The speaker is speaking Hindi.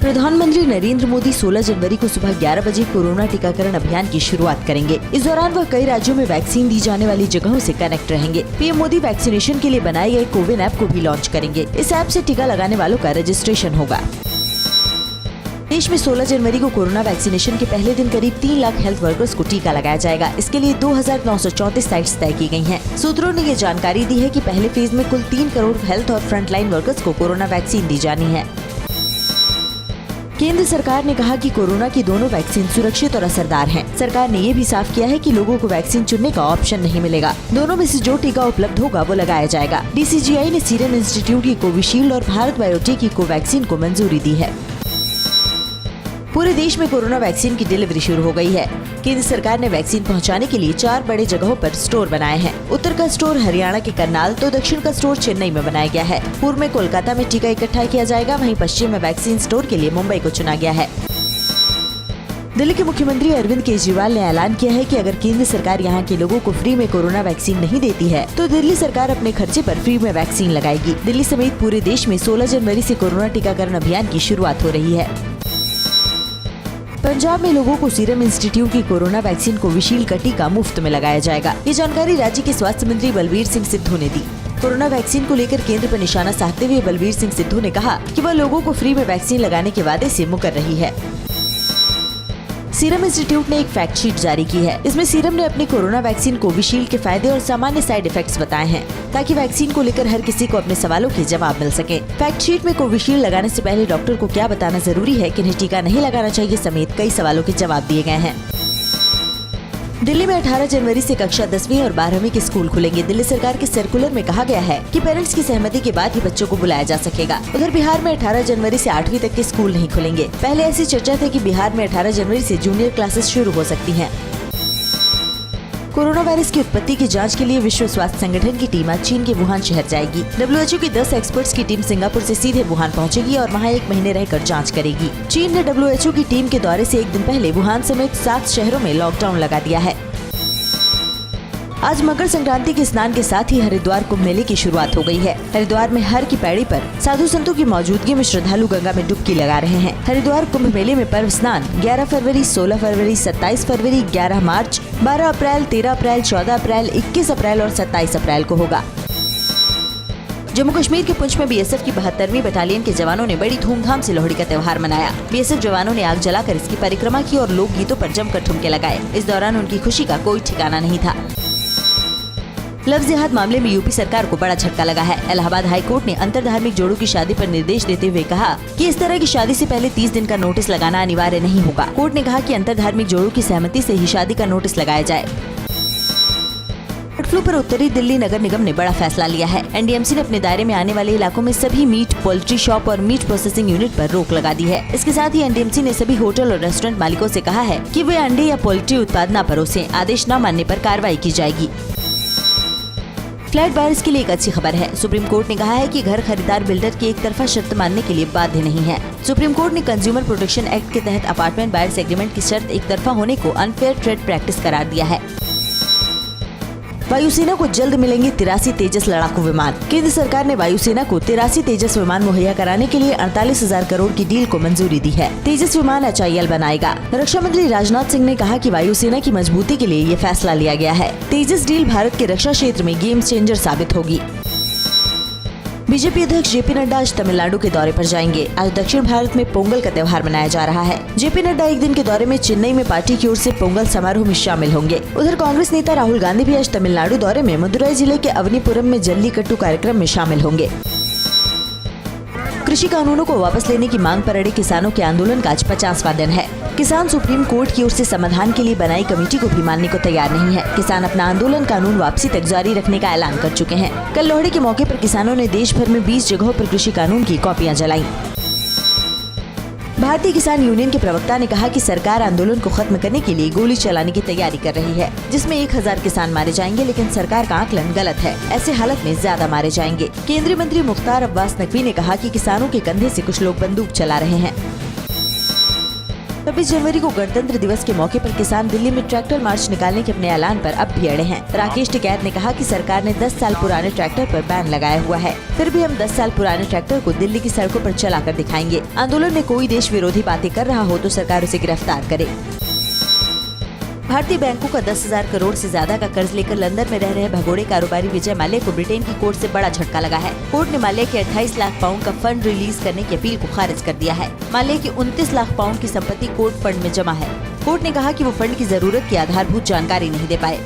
प्रधानमंत्री नरेंद्र मोदी 16 जनवरी को सुबह 11 बजे कोरोना टीकाकरण अभियान की शुरुआत करेंगे। इस दौरान वह कई राज्यों में वैक्सीन दी जाने वाली जगहों से कनेक्ट रहेंगे। पीएम मोदी वैक्सीनेशन के लिए बनाए गए कोविन ऐप को भी लॉन्च करेंगे। इस ऐप से टीका लगाने वालों का रजिस्ट्रेशन होगा। देश में 16 जनवरी को कोरोना वैक्सीनेशन के पहले दिन करीब 3 लाख हेल्थ वर्कर्स को टीका लगाया जाएगा। इसके लिए 2934 साइट्स तय की गई हैं। सूत्रों ने ये जानकारी दी है कि पहले फेज में कुल 3 करोड़ हेल्थ और फ्रंटलाइन वर्कर्स को कोरोना वैक्सीन दी जानी है। केंद्र सरकार ने कहा कि कोरोना की दोनों वैक्सीन सुरक्षित और असरदार हैं। सरकार ने ये भी साफ किया है कि लोगों को वैक्सीन चुनने का ऑप्शन नहीं मिलेगा। दोनों में से जो टीका उपलब्ध होगा वो लगाया जाएगा। DCGI ने सीरम इंस्टीट्यूट की कोविशील्ड और भारत बायोटेक की कोवैक्सीन को मंजूरी दी है। पूरे देश में कोरोना वैक्सीन की डिलीवरी शुरू हो गई है। केंद्र सरकार ने वैक्सीन पहुंचाने के लिए 4 बड़े जगहों पर स्टोर बनाए हैं। उत्तर का स्टोर हरियाणा के करनाल तो दक्षिण का स्टोर चेन्नई में बनाया गया है। पूर्व में कोलकाता में टीका इकट्ठा किया जाएगा, वहीं पश्चिम में वैक्सीन स्टोर के लिए मुंबई को चुना गया है। दिल्ली के मुख्यमंत्री अरविंद केजरीवाल ने ऐलान किया है कि अगर केंद्र सरकार यहाँ के लोगों को फ्री में कोरोना वैक्सीन नहीं देती है तो दिल्ली सरकार अपने खर्चे पर फ्री में वैक्सीन लगाएगी। दिल्ली समेत पूरे देश में 16 जनवरी से कोरोना टीकाकरण अभियान की शुरुआत हो रही है। पंजाब में लोगों को सीरम इंस्टीट्यूट की कोरोना वैक्सीन कोविशील्ड का टीका मुफ्त में लगाया जाएगा। ये जानकारी राज्य के स्वास्थ्य मंत्री बलबीर सिंह सिद्धू ने दी। कोरोना वैक्सीन को लेकर केंद्र पर निशाना साधते हुए बलबीर सिंह सिद्धू ने कहा कि वह लोगों को फ्री में वैक्सीन लगाने के वादे से मुकर रही है। सीरम इंस्टीट्यूट ने एक फैक्ट शीट जारी की है। इसमें सीरम ने अपनी कोरोना वैक्सीन कोविशील्ड के फायदे और सामान्य साइड इफेक्ट्स बताए हैं, ताकि वैक्सीन को लेकर हर किसी को अपने सवालों के जवाब मिल सके। फैक्ट शीट में कोविशील्ड लगाने से पहले डॉक्टर को क्या बताना जरूरी है, किन्हें टीका नहीं लगाना चाहिए समेत कई सवालों के जवाब दिए गए हैं। दिल्ली में 18 जनवरी से कक्षा 10वीं और 12वीं के स्कूल खुलेंगे। दिल्ली सरकार के सर्कुलर में कहा गया है कि पेरेंट्स की सहमति के बाद ही बच्चों को बुलाया जा सकेगा। उधर बिहार में 18 जनवरी से 8वीं तक के स्कूल नहीं खुलेंगे। पहले ऐसी चर्चा थी कि बिहार में 18 जनवरी से जूनियर क्लासेस शुरू हो सकती हैं। कोरोना वायरस की उत्पत्ति की जांच के लिए विश्व स्वास्थ्य संगठन की टीम आज चीन के वुहान शहर जाएगी। WHO की 10 एक्सपर्ट्स की टीम सिंगापुर से सीधे वुहान पहुंचेगी और वहां 1 महीने रहकर जांच करेगी। चीन ने WHO की टीम के दौरे से 1 दिन पहले वुहान समेत 7 शहरों में लॉकडाउन लगा दिया है। आज मकर संक्रांति के स्नान के साथ ही हरिद्वार कुंभ मेले की शुरुआत हो गई है। हरिद्वार में हर की पैड़ी पर साधु संतों की मौजूदगी में श्रद्धालु गंगा में डुबकी लगा रहे हैं। हरिद्वार कुंभ मेले में पर्व स्नान 11 फरवरी, 16 फरवरी, 27 फरवरी, 11 मार्च, 12 अप्रैल, 13 अप्रैल, 14 अप्रैल, 21 अप्रैल और 27 अप्रैल को होगा। जम्मू कश्मीर के पुंछ में BSF की 72वीं बटालियन के जवानों ने बड़ी धूमधाम से लोहड़ी का त्योहार मनाया। BSF जवानों ने आग जलाकर इसकी परिक्रमा की और लोक गीतों पर जमकर ठुमके लगाए। इस दौरान उनकी खुशी का कोई ठिकाना नहीं था। लव जिहाद मामले में यूपी सरकार को बड़ा झटका लगा है। इलाहाबाद हाई कोर्ट ने अंतरधार्मिक जोड़ों की शादी पर निर्देश देते हुए कहा कि इस तरह की शादी से पहले 30 दिन का नोटिस लगाना अनिवार्य नहीं होगा। कोर्ट ने कहा कि अंतरधार्मिक जोड़ों की सहमति से ही शादी का नोटिस लगाया जाए। बर्ड फ्लू पर उत्तरी दिल्ली नगर निगम ने बड़ा फैसला लिया है। NDMC ने अपने दायरे में आने वाले इलाकों में सभी मीट, पोल्ट्री शॉप और मीट प्रोसेसिंग यूनिट पर रोक लगा दी है। इसके साथ ही NDMC ने सभी होटल और रेस्टोरेंट मालिकों से कहा है कि वे अंडे या पोल्ट्री उत्पाद न परोसें। आदेश न मानने पर कार्रवाई की जाएगी। फ्लैट बायर्स के लिए एक अच्छी खबर है। सुप्रीम कोर्ट ने कहा है कि घर खरीदार बिल्डर की एक तरफा शर्त मानने के लिए बाध्य नहीं है। सुप्रीम कोर्ट ने कंज्यूमर प्रोटेक्शन एक्ट के तहत अपार्टमेंट बायर्स एग्रीमेंट की शर्त एक तरफा होने को अनफेयर ट्रेड प्रैक्टिस करार दिया है। वायुसेना को जल्द मिलेंगे 83 तेजस लड़ाकू विमान। केंद्र सरकार ने वायुसेना को 83 तेजस विमान मुहैया कराने के लिए 48,000 करोड़ की डील को मंजूरी दी है। तेजस विमान HAL बनाएगा। रक्षा मंत्री राजनाथ सिंह ने कहा कि वायुसेना की मजबूती के लिए ये फैसला लिया गया है। तेजस डील भारत के रक्षा क्षेत्र में गेम चेंजर साबित होगी। बीजेपी अध्यक्ष JP नड्डा आज तमिलनाडु के दौरे पर जाएंगे। आज दक्षिण भारत में पोंगल का त्योहार मनाया जा रहा है। JP नड्डा एक दिन के दौरे में चेन्नई में पार्टी की ओर से पोंगल समारोह में शामिल होंगे। उधर कांग्रेस नेता राहुल गांधी भी आज तमिलनाडु दौरे में मदुरई जिले के अवनीपुरम में जल्लीकट्टू कार्यक्रम में शामिल होंगे। कृषि कानूनों को वापस लेने की मांग पर अड़े किसानों के आंदोलन का आज 50वां दिन है। किसान सुप्रीम कोर्ट की ओर से समाधान के लिए बनाई कमेटी को भी मानने को तैयार नहीं है। किसान अपना आंदोलन कानून वापसी तक जारी रखने का ऐलान कर चुके हैं। कल लोहड़ी के मौके पर किसानों ने देश भर में 20 जगहों पर कृषि कानून की कॉपियां जलाई। भारतीय किसान यूनियन के प्रवक्ता ने कहा कि सरकार आंदोलन को खत्म करने के लिए गोली चलाने की तैयारी कर रही है, जिसमें 1000 किसान मारे जाएंगे, लेकिन सरकार का आकलन गलत है। ऐसे हालत में ज्यादा मारे जाएंगे। केंद्रीय मंत्री मुख्तार अब्बास नकवी ने कहा कि किसानों के कंधे से कुछ लोग बंदूक चला रहे हैं। 26 जनवरी को गणतंत्र दिवस के मौके पर किसान दिल्ली में ट्रैक्टर मार्च निकालने के अपने ऐलान पर अब भी अड़े हैं। राकेश टिकैत ने कहा कि सरकार ने 10 साल पुराने ट्रैक्टर पर बैन लगाया हुआ है, फिर भी हम 10 साल पुराने ट्रैक्टर को दिल्ली की सड़कों पर चला कर दिखाएंगे। आंदोलन में कोई देश विरोधी बातें कर रहा हो तो सरकार उसे गिरफ्तार करे। भारतीय बैंकों का 10,000 करोड़ से ज्यादा का कर्ज लेकर लंदन में रह रहे भगोड़े कारोबारी विजय माल्या को ब्रिटेन की कोर्ट से बड़ा झटका लगा है। कोर्ट ने माल्या के 28 लाख पाउंड का फंड रिलीज करने की अपील को खारिज कर दिया है। माल्या की 29 लाख पाउंड की संपत्ति कोर्ट फंड में जमा है। कोर्ट ने कहा कि वो फंड की जरूरत की आधारभूत जानकारी नहीं दे पाए।